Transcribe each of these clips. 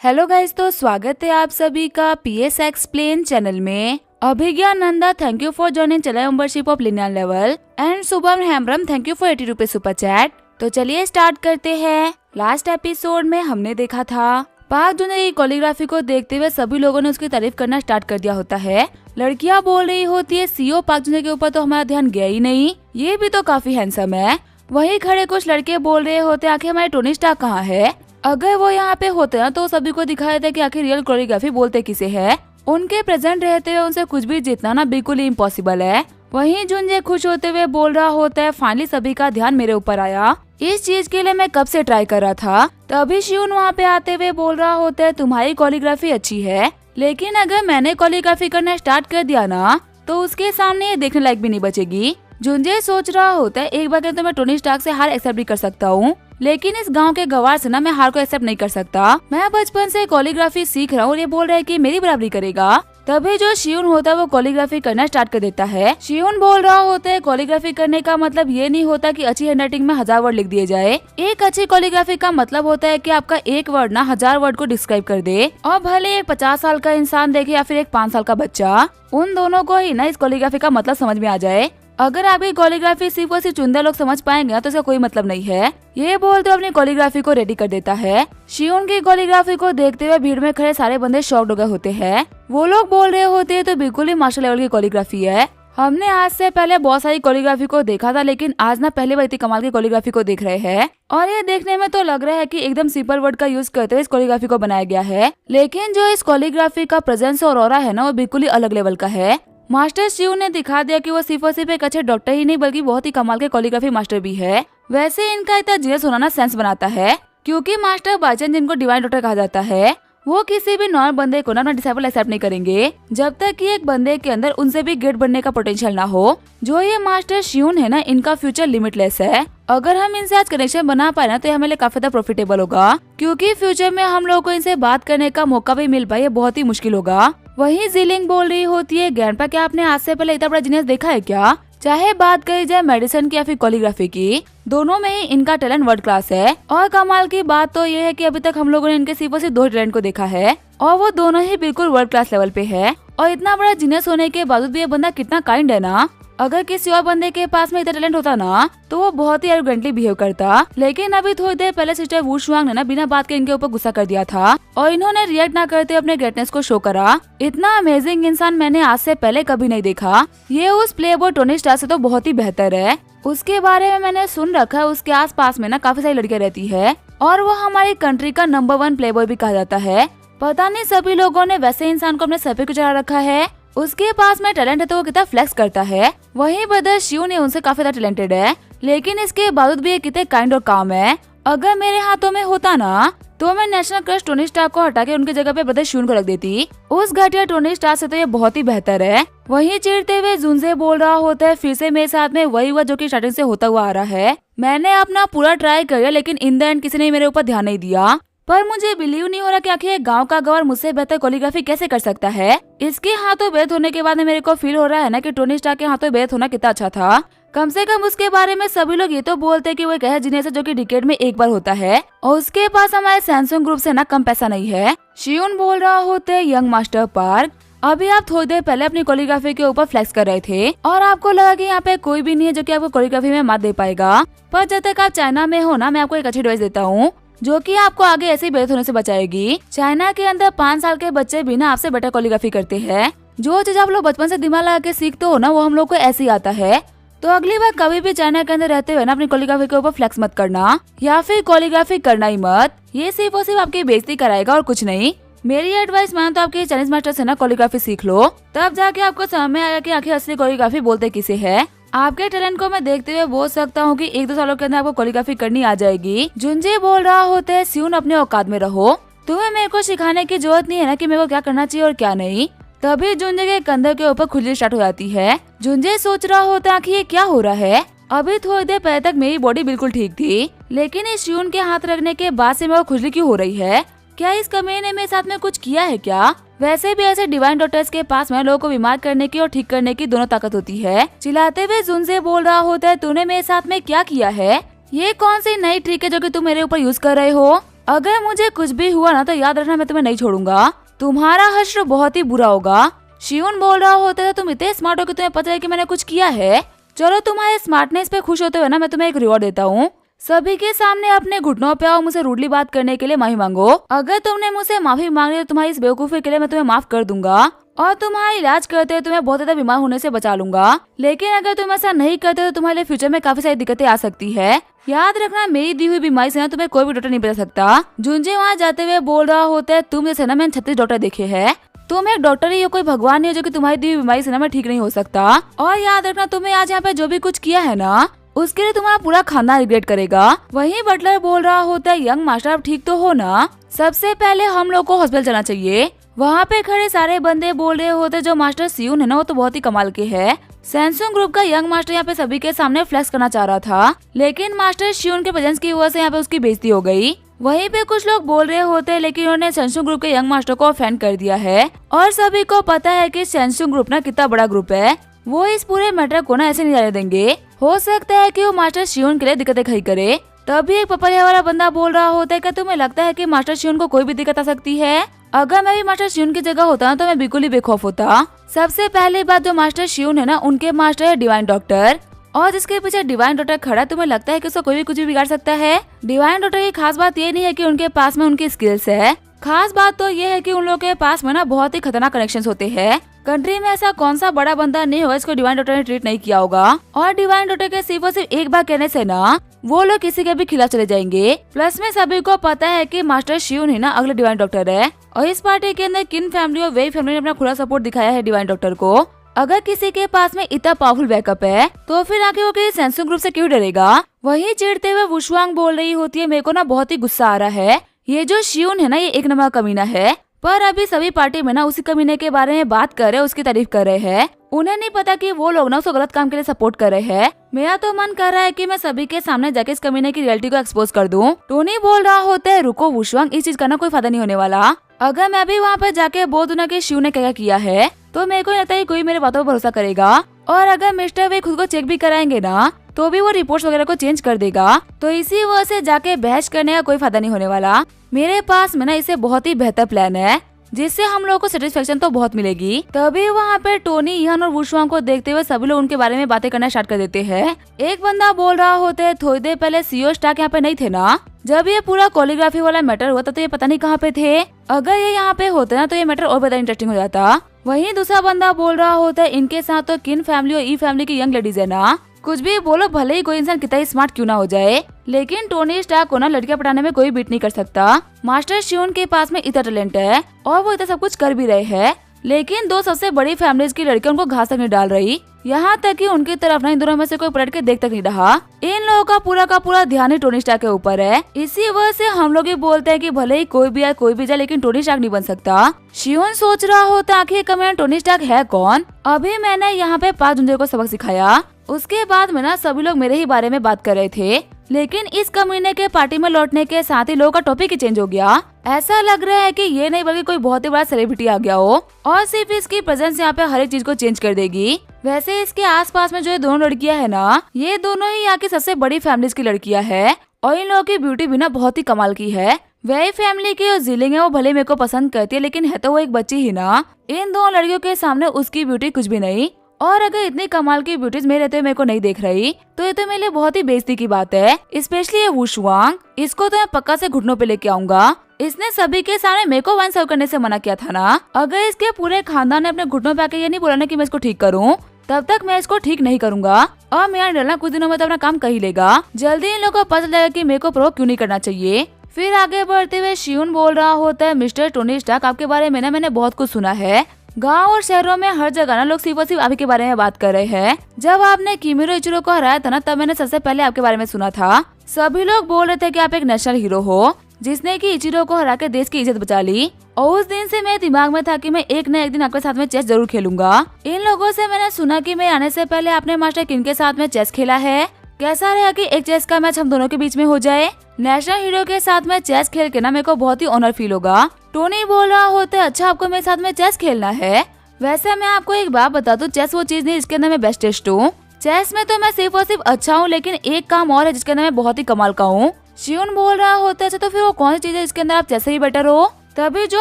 Hello guys, तो स्वागत है आप सभी का पीएस एक्सप्लेन चैनल में। Abhigya Nanda, thank you for joining channel membership of linear level and Shubham Hembram, thank you for 80 rupees super chat. तो चलिए स्टार्ट करते हैं। लास्ट एपिसोड में हमने देखा था पाक जूनियर की कोरियोग्राफी को देखते हुए सभी लोगों ने उसकी तारीफ करना स्टार्ट कर दिया होता है। लड़कियां बोल रही होती है सीओ पाक जूनियर के ऊपर तो हमारा ध्यान गया ही नहीं, ये भी तो काफी हैंडसम है। वहीं खड़े कुछ लड़के बोल रहे होते आखिर हमारे टोनी स्टार्क कहाँ है। अगर वो यहाँ पे होते ना तो सभी को दिखाया था कि आखिर रियल कोरियोग्राफी बोलते किसे है। उनके प्रेजेंट रहते हुए उनसे कुछ भी जीतना ना बिल्कुल ही इम्पॉसिबल है। वहीं जुंजे खुश होते हुए बोल रहा होता है फाइनली सभी का ध्यान मेरे ऊपर आया, इस चीज के लिए मैं कब से ट्राई कर रहा था। तभी शिउन वहाँ पे आते हुए बोल रहा होता है तुम्हारी कोरियोग्राफी अच्छी है, लेकिन अगर मैंने कोरियोग्राफी करना स्टार्ट कर दिया ना तो उसके सामने ये देखने लायक भी नहीं बचेगी। जुंजे सोच रहा होता है एक बार तो मैं टोनी स्टार्क से हार एक्सेप्ट भी कर सकता हूँ, लेकिन इस गांव के गवार से ना मैं हार को एक्सेप्ट नहीं कर सकता। मैं बचपन से कोरियोग्राफी सीख रहा हूँ और ये बोल रहा है कि मेरी बराबरी करेगा। तभी जो शिउन होता है वो कोरियोग्राफी करना स्टार्ट कर देता है। शिउन बोल रहा होता है कोरियोग्राफी करने का मतलब ये नहीं होता कि अच्छी हैंडराइटिंग में 1000 वर्ड लिख दिए जाए। एक अच्छी कोरियोग्राफी का मतलब होता है कि आपका एक वर्ड ना 1000 वर्ड को डिस्क्राइब कर दे। और भले एक 50 साल का इंसान देखे या फिर एक 5 साल का बच्चा, उन दोनों को ही ना इस कोरियोग्राफी का मतलब समझ में आ जाए। अगर आपकी कोरियोग्राफी सिर्फ और सिर्फ चुनिंदा लोग समझ पाएंगे तो इसका कोई मतलब नहीं है। ये बोलते अपनी कोरियोग्राफी को रेडी कर देता है। शिउन की कोरियोग्राफी को देखते हुए भीड़ में खड़े सारे बंदे शॉक्ड हो गए होते हैं। वो लोग बोल रहे होते हैं तो बिल्कुल ही मास्टर लेवल की कोरियोग्राफी है। हमने आज से पहले बहुत सारी कोरियोग्राफी को देखा था, लेकिन आज ना पहले बार इतनी कमाल की कोरियोग्राफी को देख रहे हैं। और ये देखने में तो लग रहा है कि एकदम सिंपल वर्ड का यूज करते हुए इस कोरियोग्राफी को बनाया गया है, लेकिन जो इस कोरियोग्राफी का प्रेजेंस और ऑरा है ना वो बिल्कुल ही अलग लेवल का है। मास्टर शिव ने दिखा दिया कि वो सिर्फ और सिर्फ एक अच्छे डॉक्टर ही नहीं बल्कि बहुत ही कमाल के कोरियोग्राफी मास्टर भी है। वैसे इनका इतना जीनियस होना ना सेंस बनाता है, क्योंकि मास्टर बाईचंद जिनको डिवाइन डॉक्टर कहा जाता है वो किसी भी नॉर्मल बंदे को ना अपना डिसाइपल एक्सेप्ट नहीं करेंगे जब तक कि एक बंदे के अंदर उनसे भी ग्रेट बनने का पोटेंशियल ना हो। जो ये मास्टर शिउन है ना इनका फ्यूचर लिमिटलेस है। अगर हम इनसे आज कनेक्शन बना पाए ना तो ये हमारे लिए काफी ज्यादा प्रॉफिटेबल होगा, क्योंकि फ्यूचर में हम लोगों को इनसे बात करने का मौका भी मिल पाए ये बहुत ही मुश्किल होगा। वहीं जिलिंग बोल रही होती है ग्रैंडपा क्या आपने आज से पहले इतना बड़ा जीनियस देखा है क्या। चाहे बात करी जाए मेडिसिन की या फिर कोरियोग्राफी की, दोनों में ही इनका टैलेंट वर्ल्ड क्लास है। और कमाल की बात तो ये है कि अभी तक हम लोगों ने इनके सिर्फ और सिर्फ 2 टैलेंट को देखा है और वो दोनों ही बिल्कुल वर्ल्ड क्लास लेवल पे है। और इतना बड़ा जीनियस होने के बावजूद भी ये बंदा कितना काइंड है ना। अगर किसी और बंदे के पास में इतना टैलेंट होता ना तो वो बहुत ही एरोगेंटली बिहेव करता, लेकिन अभी थोड़ी देर पहले सिस्टर वू शुआंग ने ना बिना बात के इनके ऊपर गुस्सा कर दिया था और इन्होंने रिएक्ट ना करते अपने ग्रेटनेस को शो करा। इतना अमेजिंग इंसान मैंने आज से पहले कभी नहीं देखा। ये उस प्ले बॉय टोनी स्टार्क से तो बहुत ही बेहतर है। उसके बारे में मैंने सुन रखा है, उसके आस पास में ना काफी सारी लड़कियां रहती है और वो हमारी कंट्री का नंबर 1 प्ले बॉय भी कहा जाता है। पता नहीं सभी लोगों ने वैसे इंसान को अपने सर पे क्यों चढ़ा रखा है। उसके पास में टैलेंट है तो वो कितना फ्लेक्स करता है। वहीं ब्रदर शिव ने उनसे काफी ज्यादा टैलेंटेड है, लेकिन इसके बावजूद भी ये कितने काइंड और काम है। अगर मेरे हाथों में होता ना तो मैं नेशनल क्रश टोनी स्टार्क को हटा के उनकी जगह पे ब्रदर शिव को रख देती। उस घटिया टोनी स्टार्क से तो ये बहुत ही बेहतर है। वहीं चिढ़ते हुए जुनजे बोल रहा होता है फिर से मेरे साथ में वही हुआ जो कि स्टार्टिंग से होता हुआ आ रहा है। मैंने अपना पूरा ट्राई किया लेकिन इन द एंड किसी ने मेरे ऊपर ध्यान नहीं दिया। पर मुझे बिलीव नहीं हो रहा कि आखिर गांव का गवार मुझसे बेहतर कोरियोग्राफी कैसे कर सकता है। इसके हाथों बेहद होने के बाद मेरे को फील हो रहा है ना कि टोनी स्टार्क के हाथों बेहद होना कितना अच्छा था। कम से कम उसके बारे में सभी लोग ये तो बोलते हैं कि वो एक ऐसा जीनियस है जो कि डिकेड में एक बार होता है और उसके पास हमारे सैमसंग ग्रुप से ना कम पैसा नहीं है। शिउन बोल रहा होता है यंग मास्टर पार्क, अभी आप थोड़ी देर पहले अपनी कोरियोग्राफी के ऊपर फ्लेक्स कर रहे थे और आपको लगा कि यहाँ पे कोई भी नहीं है जो कि आपको कोरियोग्राफी में मात दे पाएगा। पर जब तक आप चाइना में हो ना मैं आपको एक अच्छी एडवाइस देता हूँ जो कि आपको आगे ऐसे ही बेहतर होने से बचाएगी। चाइना के अंदर 5 साल के बच्चे भी ना आपसे बेटर कोरियोग्राफी करते हैं। जो चीज आप लोग बचपन से दिमाग लगा के सीखते हो ना वो हम लोग को ऐसे ही आता है। तो अगली बार कभी भी चाइना के अंदर रहते हुए ना अपनी कोरियोग्राफी के ऊपर फ्लेक्स मत करना या फिर कोरियोग्राफी करना ही मत। ये सिर्फ और सिर्फ आपकी बेइज्जती कराएगा और कुछ नहीं। मेरी एडवाइस मानो तो आपके चाइनीज मास्टर से ना कोरियोग्राफी सीख लो, तब जाके आपको समझ में आएगा कि आखिर असली कोरियोग्राफी बोलते किसे है। आपके टैलेंट को मैं देखते हुए बोल सकता हूँ कि 1-2 सालों के अंदर आपको कोरियोग्राफी करनी आ जाएगी। जुंजे बोल रहा होता है शिउन अपने औकात में रहो, तुम्हें मेरे को सिखाने की जरूरत नहीं है ना कि मेरे को क्या करना चाहिए और क्या नहीं। तभी जुंजे के कंधे के ऊपर खुजली स्टार्ट हो जाती है। जुंजे सोच रहा होता है कि ये क्या हो रहा है। अभी थोड़ी देर पहले तक मेरी बॉडी बिल्कुल ठीक थी, लेकिन इस शिउन के हाथ रखने के बाद से मेरे को खुजली क्यों हो रही है। क्या इस कमीने ने मेरे साथ में कुछ किया है क्या। वैसे भी ऐसे डिवाइन डॉक्टर्स के पास में लोगों को बीमार करने की और ठीक करने की दोनों ताकत होती है। चिल्लाते हुए जुनजे बोल रहा होता है तूने मेरे साथ में क्या किया है। ये कौन सी नई ट्रिक है जो कि तुम मेरे ऊपर यूज कर रहे हो। अगर मुझे कुछ भी हुआ ना तो याद रखना मैं तुम्हें नहीं छोड़ूंगा, तुम्हारा हश्र बहुत ही बुरा होगा। शियोन बोल रहा होता है तुम इतने स्मार्ट हो कि तुम्हें पता है कि मैंने कुछ किया है। चलो तुम्हारे स्मार्टनेस पे खुश होते हुए ना मैं तुम्हें एक रिवॉर्ड देता हूँ। सभी के सामने अपने घुटनों पे आओ, मुझे रूडली बात करने के लिए माफी मांगो। अगर तुमने मुझसे माफी मांगी तो तुम्हारी इस बेवकूफी के लिए मैं तुम्हें माफ कर दूंगा और तुम्हारा इलाज करते हुए तुम्हें बहुत ज्यादा बीमार होने से बचा लूंगा। लेकिन अगर तुम ऐसा नहीं करते तो तुम्हारे लिए फ्यूचर में काफी सारी दिक्कतें आ सकती है। याद रखना मेरी दी हुई बीमारी से ना तुम्हें कोई भी डॉक्टर नहीं बता सकता। जुंजे वहाँ जाते हुए बोल रहा होता है तुम जैसे ना मैंने 36 डॉक्टर देखे हैं, तुम एक डॉक्टर ही हो, कोई भगवान नहीं हो जो कि तुम्हारी दी हुई बीमारी से ना मैं ठीक नहीं हो सकता। और याद रखना तुम्हें आज यहाँ पे जो भी कुछ किया है ना उसके लिए तुम्हारा पूरा खानदान रिग्रेट करेगा। वहीं बटलर बोल रहा होता है यंग मास्टर आप ठीक तो हो ना, सबसे पहले हम लोग को हॉस्पिटल जाना चाहिए। वहाँ पे खड़े सारे बंदे बोल रहे होते जो मास्टर सियून है ना वो तो बहुत ही कमाल के है। सैमसंग ग्रुप का यंग मास्टर यहाँ पे सभी के सामने फ्लेक्स करना चाह रहा था, लेकिन मास्टर सियून के प्रेजेंस की वजह से यहाँ पे उसकी बेइज्जती हो गई। वहीं पे कुछ लोग बोल रहे होते हैं लेकिन उन्होंने सैमसंग ग्रुप के यंग मास्टर को ऑफेंड कर दिया है। और सभी को पता है कि सैमसंग ग्रुप ना कितना बड़ा ग्रुप है, वो इस पूरे मैटर को ना ऐसे नहीं जाने देंगे। हो सकता है कि वो मास्टर शियोन के लिए दिक्कतें खड़ी करे। तभी एक पपरिया वाला बंदा बोल रहा होता है कि तुम्हें लगता है कि मास्टर शियोन को कोई भी दिक्कत आ सकती है? अगर मैं भी मास्टर शियोन की जगह होता ना तो मैं बिल्कुल ही बेखौफ होता। सबसे पहली बात जो मास्टर शियोन है ना उनके मास्टर है डिवाइन डॉक्टर, और जिसके पीछे डिवाइन डॉक्टर खड़ा तुम्हें लगता है कि उसको कोई भी कुछ भी बिगाड़ सकता है? डिवाइन डॉक्टर की खास बात ये नहीं है कि उनके पास में उनकी स्किल्स है, खास बात तो ये है कि उन लोगों के पास में ना बहुत ही खतरनाक कनेक्शंस होते हैं। कंट्री में ऐसा कौन सा बड़ा बंदा नहीं होगा इसको डिवाइन डॉक्टर ने ट्रीट नहीं किया होगा। और डिवाइन डॉक्टर के सिर्फ और सिर्फ एक बार कहने से ना वो लोग किसी के भी खिलाफ चले जाएंगे। प्लस में सभी को पता है कि मास्टर शियोन ही ना अगले डिवाइन डॉक्टर है। और इस पार्टी के अंदर किन फैमिली और वेई फैमिली ने अपना खुला सपोर्ट दिखाया है डिवाइन डॉक्टर को। अगर किसी के पास में इतना पावरफुल बैकअप है तो फिर आगे वो किसी सैमसंग ग्रुप से क्यों डरेगा? वहीं चिढ़ते हुए वुशवांग बोल रही होती है मेरे को ना बहुत ही गुस्सा आ रहा है, ये जो शियोन है ना ये एक नंबर कमीना है। पर अभी सभी पार्टी में ना उसी कमीने के बारे में बात कर रहे हैं, उसकी तारीफ कर रहे हैं। उन्हें नहीं पता कि वो लोग ना उसको गलत काम के लिए सपोर्ट कर रहे हैं। मेरा तो मन कर रहा है कि मैं सभी के सामने जाके इस कमीने की रियलिटी को एक्सपोज कर दूं। टोनी बोल रहा होता है रुको वुशवांग, इस चीज का ना कोई फायदा नहीं होने वाला। अगर मैं भी वहाँ पर जाके बोल दूं ना कि शिव ने क्या किया है तो मेरे को नहीं लगता कोई मेरे बातों पर भरोसा करेगा। और अगर मिस्टर वे खुद को चेक भी कराएंगे ना तो भी वो रिपोर्ट्स वगैरह को चेंज कर देगा। तो इसी वजह से जाके बहस करने का कोई फायदा नहीं होने वाला। मेरे पास में ना इसे बहुत ही बेहतर प्लान है जिससे हम लोगों को सेटिस्फेक्शन तो बहुत मिलेगी। तभी वहाँ पे टोनी, इहान और वुशवांग को देखते हुए सभी लोग उनके बारे में बातें करना स्टार्ट कर देते हैं। एक बंदा बोल रहा होता है थोड़ी देर पहले सीईओ स्टार्क यहाँ पे नहीं थे ना, जब ये पूरा कोरियोग्राफी वाला मैटर हुआ था तो ये पता नहीं कहाँ पे थे। अगर ये यहाँ पे होते ना तो ये मैटर और ज्यादा इंटरेस्टिंग हो जाता। वहीं दूसरा बंदा बोल रहा होता है इनके साथ तो किन फैमिली और ई फैमिली की यंग लेडीज है ना, कुछ भी बोलो भले ही कोई इंसान कितना ही स्मार्ट क्यों ना हो जाए, लेकिन टोनी स्टार्क को ना लड़कियां पढ़ाने में कोई बीट नहीं कर सकता। मास्टर शियोन के पास में इतना टैलेंट है और वो इतना सब कुछ कर भी रहे हैं, लेकिन दो सबसे बड़ी फैमिलीज की लड़कियों उनको घास तक नहीं डाल रही। यहाँ तक कि उनकी तरफ ना इन दोनों में से कोई पलट के देख तक नहीं रहा। इन लोगों का पूरा ध्यान ही टोनी स्टार्क के ऊपर है। इसी वजह से हम लोग ही बोलते हैं कि भले ही कोई भी आए कोई भी जाए लेकिन टोनी स्टार्क नहीं बन सकता। शियोन सोच रहा होता आखिर कमेंट टोनी स्टार्क है कौन। अभी मैंने यहाँ पे 5 जुंजे को सबक सिखाया, उसके बाद में ना सभी लोग मेरे ही बारे में बात कर रहे थे, लेकिन इस कमीने के पार्टी में लौटने के साथ ही लोगों का टॉपिक ही चेंज हो गया। ऐसा लग रहा है कि ये नहीं बल्कि कोई बहुत ही बड़ा सेलिब्रिटी आ गया हो और सिर्फ इसकी प्रेजेंस यहाँ पे हर एक चीज को चेंज कर देगी। वैसे इसके आसपास में जो ये दोनों लड़कियां है ना, ये दोनों ही यहाँ की सबसे बड़ी फैमिलीज की लड़कियां है और इन लोगों की ब्यूटी भी ना बहुत ही कमाल की है। वही फैमिली की जो जीलिंग है वो भले मेरे को पसंद करती है, लेकिन है तो वो एक बच्ची ही ना। इन दोनों लड़कियों के सामने उसकी ब्यूटी कुछ भी नहीं। और अगर इतनी कमाल की ब्यूटीज मेरे रहते हुए मेरे को नहीं देख रही तो ये तो मेरे लिए बहुत ही बेइज्जती की बात है। स्पेशली ये वुशवांग, इसको तो मैं पक्का से घुटनों पे लेके आऊंगा। इसने सभी के सामने मेरे को वाइन सर्व करने से मना किया था ना। अगर इसके पूरे खानदान ने अपने घुटनों पे आके ये नहीं बोला ना कि मैं इसको ठीक करूँ, तब तक मैं इसको ठीक नहीं करूंगा। और मेरा डरना कुछ दिनों में तो अपना काम कर ही लेगा। जल्दी इन लोगों को पता चलेगा कि मेरे को प्रोवोक क्यों नहीं करना चाहिए। फिर आगे बढ़ते हुए शियोन बोल रहा होता है मिस्टर टोनी स्टार्क, आपके बारे में ना मैंने बहुत कुछ सुना है। गांव और शहरों में हर जगह ना लोग सिर्फ और सिर्फ आपके बारे में बात कर रहे हैं। जब आपने किमिरो इचिरो को हराया था ना तब मैंने सबसे पहले आपके बारे में सुना था। सभी लोग बोल रहे थे कि आप एक नेशनल हीरो हो जिसने की इचिरो को हरा के देश की इज्जत बचा ली। और उस दिन से मेरे दिमाग में था कि मैं एक न एक दिन आपके साथ में चेस जरूर खेलूंगा। इन लोगों से मैंने सुना कि मैं आने से पहले आपने मास्टर किन के साथ में चेस खेला है। कैसा रहा कि एक चेस का मैच हम दोनों के बीच में हो जाए। नेशनल हीरो के साथ में चेस खेल के ना मेरे को बहुत ही ऑनर फील होगा। टोनी बोल रहा होता है अच्छा आपको मेरे साथ में चेस खेलना है। वैसे मैं आपको एक बात बता दूं, चेस वो चीज नहीं जिसके अंदर मैं बेस्टेस्ट हूँ। चेस में तो मैं सिर्फ और सिर्फ अच्छा हूँ, लेकिन एक काम और है जिसके अंदर मैं बहुत ही कमाल का हूँ। शियून बोल रहा होता है अच्छा तो फिर वो कौन सी चीज है जिसके अंदर आप जैसे ही बेटर हो। तभी जो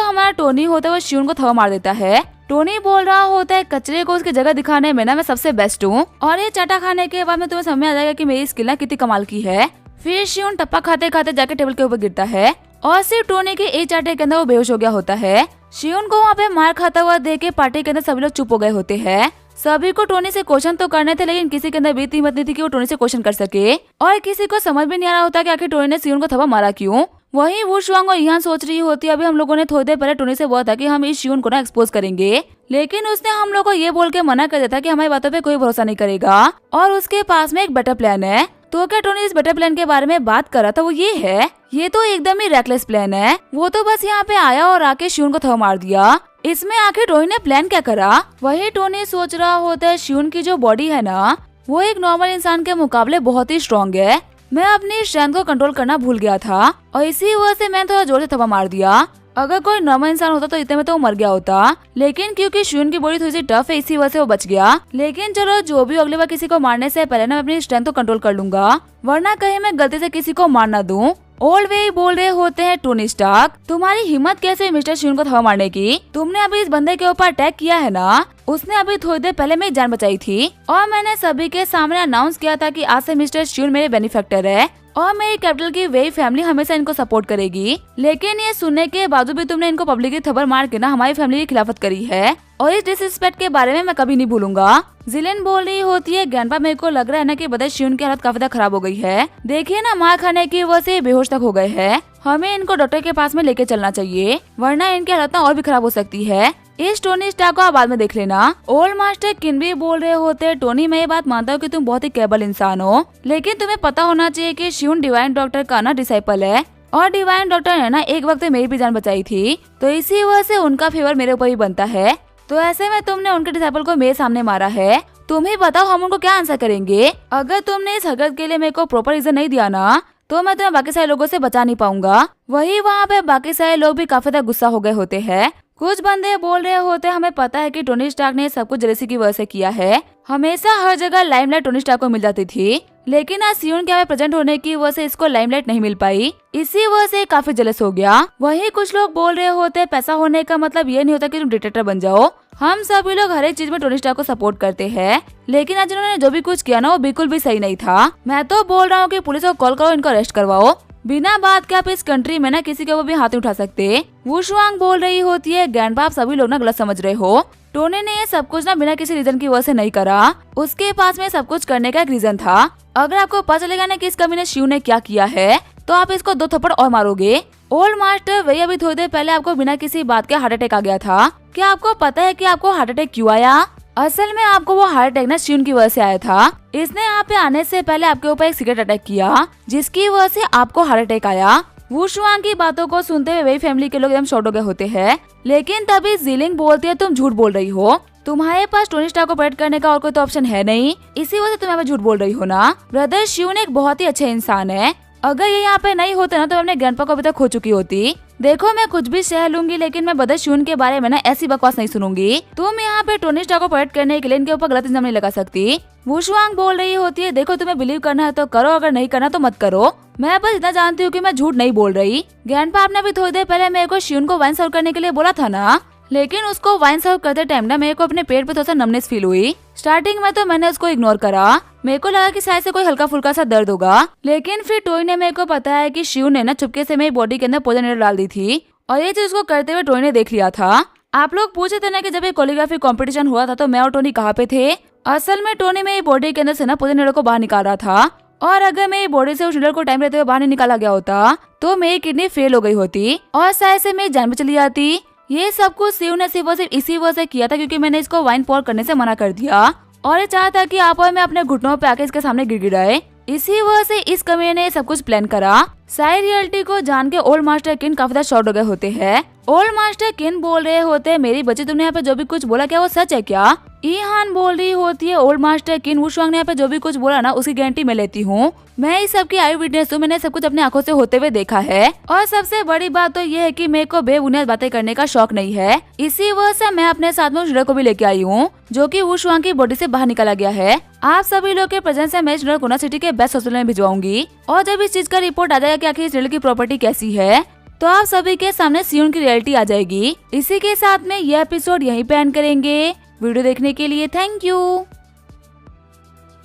हमारा टोनी होता है वो शियून को थप्पड़ मार देता है। टोनी बोल रहा होता है कचरे को उसकी जगह दिखाने में ना मैं सबसे बेस्ट हूँ और ये चाटा खाने के बाद में तुम्हें समझ में आ जाएगा कि मेरी स्किल ना कितनी कमाल की है। फिर शियून टप्पा खाते खाते जाके टेबल के ऊपर गिरता है और सिर्फ टोनी के एक चाटे के अंदर वो बेहोश हो गया होता है। शियून को वहाँ पे मार खाता हुआ देख के पार्टी के अंदर सभी लोग चुप हो गए होते हैं। सभी को टोनी से क्वेश्चन तो करने थे लेकिन किसी के अंदर भी इतनी हिम्मत नहीं थी कि वो टोनी से क्वेश्चन कर सके और किसी को समझ भी नहीं आ रहा होता कि आखिर टोनी ने शियून को थप्पड़ मारा क्यों। वहीं वो शुआंग और यहाँ सोच रही होती है अभी हम लोगों ने थोड़ी देर पहले टोनी से बोला था कि हम इस शियून को ना एक्सपोज करेंगे, लेकिन उसने हम लोग को ये बोल के मना कर दिया था कि हमारी बातों पे कोई भरोसा नहीं करेगा और उसके पास में एक बेटर प्लान है। तो क्या टोनी इस बेटर प्लान के बारे में बात कर रहा था वो ये तो एकदम ही रेकलेस प्लान है। वो तो बस यहाँ पे आया और आके शियून को थप्पड़ मार दिया। इसमें आखिर टोनी ने प्लान क्या करा। वही टोनी सोच रहा होता है शियून की जो बॉडी है ना वो एक नॉर्मल इंसान के मुकाबले बहुत ही स्ट्रॉन्ग है। मैं अपनी स्ट्रेंथ को कंट्रोल करना भूल गया था और इसी वजह से मैंने थोड़ा जोर से थप्पड़ मार दिया। अगर कोई नॉर्मल इंसान होता तो इतने में तो वो मर गया होता, लेकिन क्योंकि शियून की बॉडी थोड़ी सी टफ है इसी वजह से वो बच गया। लेकिन चलो जो भी अगली बार किसी को मारने से पहले ना मैं अपनी स्ट्रेंथ को कंट्रोल कर लूंगा वरना कहीं मैं गलती से किसी को मार ना दूं। ओल्ड वे बोल रहे होते हैं टोनी स्टार्क तुम्हारी हिम्मत कैसे मिस्टर शियून को थप्पड़ मारने की। तुमने अभी इस बंदे के ऊपर अटैक किया है ना, उसने अभी थोड़ी देर पहले मेरी जान बचाई थी और मैंने सभी के सामने अनाउंस किया था कि आज से मिस्टर शियून मेरे बेनिफैक्टर है और मेरी कैपिटल की वही फैमिली हमेशा इनको सपोर्ट करेगी। लेकिन ये सुनने के बावजूद भी तुमने इनको पब्लिकली थप्पड़ मार के ना हमारी फैमिली की खिलाफत करी है और इस डिसरिस्पेक्ट के बारे में मैं कभी नहीं भूलूंगा। जिलेन बोल रही होती है ग्रैंडपा मेरे को लग रहा है ना कि बदर शियून की हालत काफी ज्यादा खराब हो गई है। देखिए ना मार खाने की वजह से बेहोश तक हो गए हैं। हमें इनको डॉक्टर के पास में लेके चलना चाहिए वरना इनकी हालत और भी खराब हो सकती है। इस टोनी स्टार्क को आप बाद में देख लेना। ओल्ड मास्टर किन भी बोल रहे होते टोनी मैं ये बात मानता हूँ कि तुम बहुत ही केबल इंसान हो लेकिन तुम्हें पता होना चाहिए कि शियून डिवाइन डॉक्टर का ना डिसाइपल है और डिवाइन डॉक्टर ने ना एक वक्त मेरी भी जान बचाई थी तो इसी वजह से उनका फेवर मेरे ऊपर ही बनता है। तो ऐसे में तुमने उनके डिसाइपल को मेरे सामने मारा है। तुम ही बताओ हम उनको क्या आंसर करेंगे। अगर तुमने इस हरकत के लिए मेरे को प्रॉपर रीजन नहीं दिया ना तो मैं तुम्हें बाकी सारे लोगों से बचा नहीं पाऊंगा। वही वहाँ पे बाकी सारे लोग भी काफी ज्यादा गुस्सा हो गए होते हैं। कुछ बंदे बोल रहे होते हमें पता है कि टोनी स्टार्क ने सब कुछ जेलसी की वजह से किया है। हमेशा हर जगह लाइमलाइट टोनी स्टार्क को मिल जाती थी लेकिन आज शियून के प्रेजेंट होने की वजह से इसको लाइमलाइट नहीं मिल पाई, इसी वजह से काफी जेलस हो गया। वही कुछ लोग बोल रहे होते पैसा होने का मतलब ये नहीं होता कि तुम डिक्टेटर बन जाओ। हम सभी लोग हर एक चीज में टोनी स्टार्क को सपोर्ट करते हैं लेकिन आज उन्होंने जो भी कुछ किया ना वो बिल्कुल भी सही नहीं था। मैं तो बोल रहा हूँ कि पुलिस को कॉल करो इनको अरेस्ट करवाओ। बिना बात के आप इस कंट्री में ना किसी के वो भी हाथ नहीं उठा सकते। वो शुआंग बोल रही होती है ग्रैंडपा आप सभी लोग ना गलत समझ रहे हो। टोनी ने ये सब कुछ ना बिना किसी रीजन की वजह से नहीं करा, उसके पास में सब कुछ करने का एक रीजन था। अगर आपको पता चलेगा ना कि इस कमीने शियून ने क्या किया है तो आप इसको 2 थप्पड़ और मारोगे। ओल्ड मास्टर वही अभी थोड़ी देर पहले आपको बिना किसी बात के हार्ट अटैक आ गया था। क्या आपको पता है कि आपको हार्ट अटैक क्यों आया? असल में आपको वो हार्ट अटैक ना शियून की वजह से आया था। इसने यहाँ पे आने से पहले आपके ऊपर एक सीक्रेट अटैक किया जिसकी वजह से आपको हार्ट अटैक आया। वो शुआंग की बातों को सुनते हुए वही फैमिली के लोग एकदम शॉक हो गए होते हैं। लेकिन तभी जिलिंग बोलती है तुम झूठ बोल रही हो, तुम्हारे पास टोनी स्टार्क को प्रोटेक्ट करने का और कोई तो ऑप्शन है नहीं, इसी वजह से तुम यहाँ पे झूठ बोल रही हो ना। ब्रदर शियून एक बहुत ही अच्छे इंसान है, अगर ये यहाँ पे नहीं होते ना तो मैं अपने ग्रैंडपा को अभी तक खो चुकी होती। देखो मैं कुछ भी सह लूंगी लेकिन मैं ब्रदर शियून के बारे में ना ऐसी बकवास नहीं सुनूंगी। तुम यहाँ पे टोनी स्टार्क को प्रोटेक्ट करने के लिए इनके ऊपर गलत इल्जाम नहीं लगा सकती। वो शुआंग बोल रही होती है देखो तुम्हें बिलीव करना है तो करो, अगर नहीं करना तो मत करो। मैं बस इतना जानती हूँ कि मैं झूठ नहीं बोल रही। ग्रैंडपा आपने भी थोड़ी देर पहले मेरे को शियून को वाइन सर्व करने के लिए बोला था ना, लेकिन उसको वाइन सर्व करते टाइम ना मेरे को अपने पेट पे थोड़ा सा नमनेस फील हुई। स्टार्टिंग में तो मैंने उसको इग्नोर करा, मेरे को लगा कि शायद से कोई हल्का फुल्का सा दर्द होगा, लेकिन फिर टोनी ने मेरे को बताया कि शियून ने ना चुपके से मेरी बॉडी के अंदर पॉइजन नेडल डाल दी थी और ये चीज उसको करते हुए टोनी ने देख लिया था। आप लोग पूछे थे ना कि जब ये कोरियोग्राफी कंपटीशन हुआ था तो मैं और टोनी कहाँ पे थे। असल में टोनी मेरी बॉडी के अंदर से ना पॉइजन नेडल को बाहर निकाल रहा था और अगर मेरी बॉडी से उस नेडल को टाइम रहते हुए बाहर नहीं निकाला गया होता तो मेरी किडनी फेल हो गई होती और शायद से मेरी जान भी चली जाती। ये सब कुछ शिव ने सिर्फ इसी वजह से किया था क्योंकि मैंने इसको वाइन पॉर करने से मना कर दिया और ये चाहा था कि आप और मैं अपने घुटनों पे आके इसके सामने गिड़गिड़ाए। इसी वजह से इस कमीने ने सब कुछ प्लान करा। सारी रियलिटी को जान के ओल्ड मास्टर किन काफी ज्यादा शॉक हो गए होते हैं। ओल्ड मास्टर किन बोल रहे होते हैं मेरी बच्ची तुमने यहाँ पे जो भी कुछ बोला क्या वो सच है क्या? ईहान बोल रही होती है ओल्ड मास्टर किन वुशवांग ने यहाँ पे जो भी कुछ बोला ना उसकी गारंटी मैं लेती हूँ। मैं इस सब की आई विटनेस हूँ, मैंने सब कुछ अपनी आंखों से होते हुए देखा है। और सबसे बड़ी बात तो ये है कि मेरे को बेबुनियाद बातें करने का शौक नहीं है। इसी वजह से मैं अपने साथ में उस को भी लेके आई हूँ जो कि वुशवांग की बॉडी से बाहर निकाला गया है। आप सभी लोग के प्रेजेंस से मैं इस को सिटी के बेस्ट हॉस्पिटल में भिजवाऊंगी। और जब इस चीज का रिपोर्ट आ जाएगा कि आखिर इस की प्रॉपर्टी कैसी है तो आप सभी के सामने सियोन की रियलिटी आ जाएगी। इसी के साथ में ये एपिसोड यहीं पे एंड करेंगे। वीडियो देखने के लिए थैंक यू।